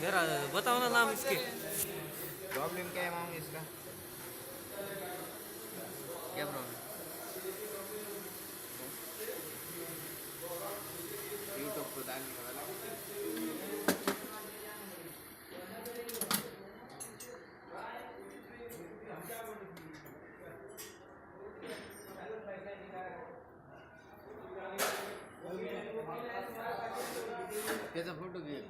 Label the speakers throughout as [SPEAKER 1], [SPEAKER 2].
[SPEAKER 1] जरा बताओ ना नाम इसके।
[SPEAKER 2] प्रॉब्लम क्या है माम इसका? क्या प्रॉब्लम? यूट्यूब को डालने वाला त्याचा फोटो घे.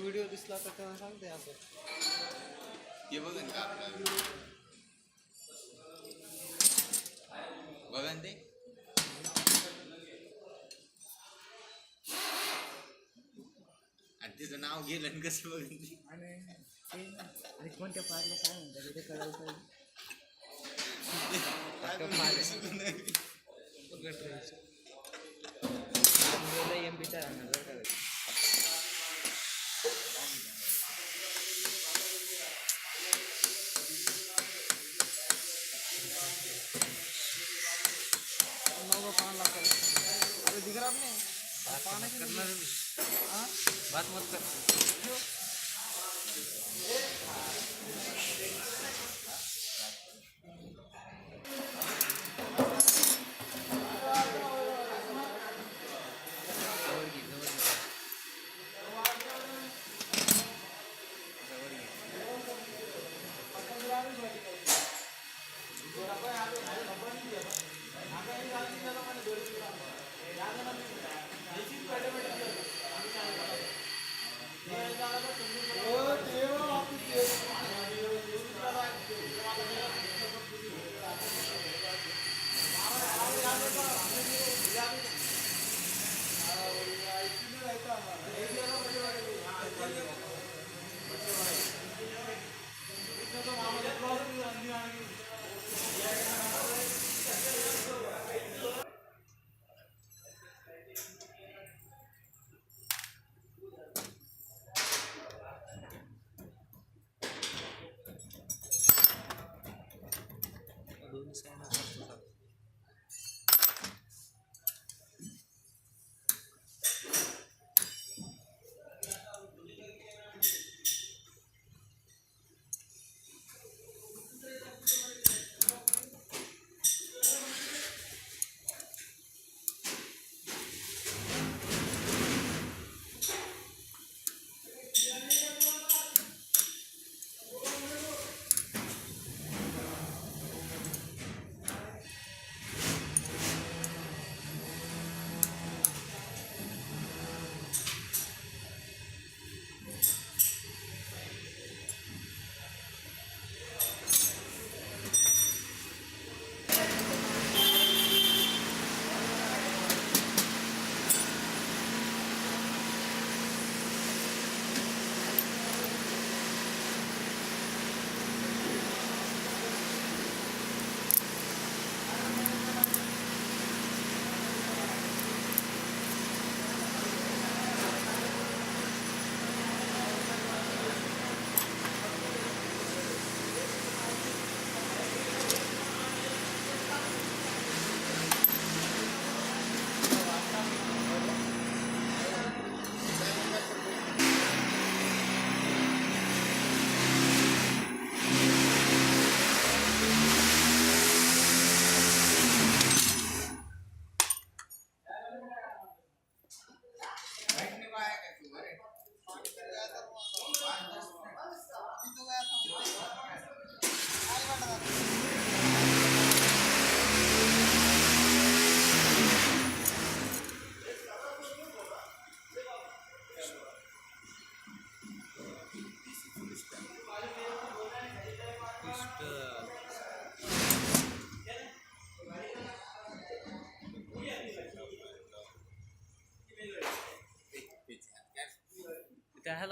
[SPEAKER 1] व्हिडिओ दिसला तर तेव्हा सांगते असं.
[SPEAKER 2] ये बघन का आपल्याला बघन ते आणि तिचं नाव गेलं आणि कसं बघन ते
[SPEAKER 3] आणि कोणत्या पार्टला काय म्हणतात ते कळलं एमपीचा दिख रहा आपने
[SPEAKER 1] बात मत कर.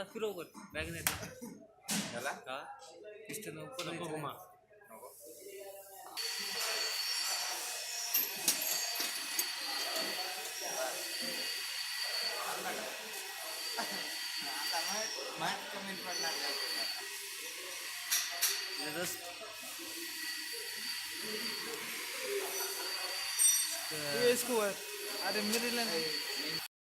[SPEAKER 1] याला फिरव बर बॅग नाही
[SPEAKER 2] त्याला
[SPEAKER 1] का पिस्टन ऊपर
[SPEAKER 2] नको. आता माहित कमेंट पडणार नाही
[SPEAKER 1] जस्ट
[SPEAKER 3] इसको अरे मेरे लिए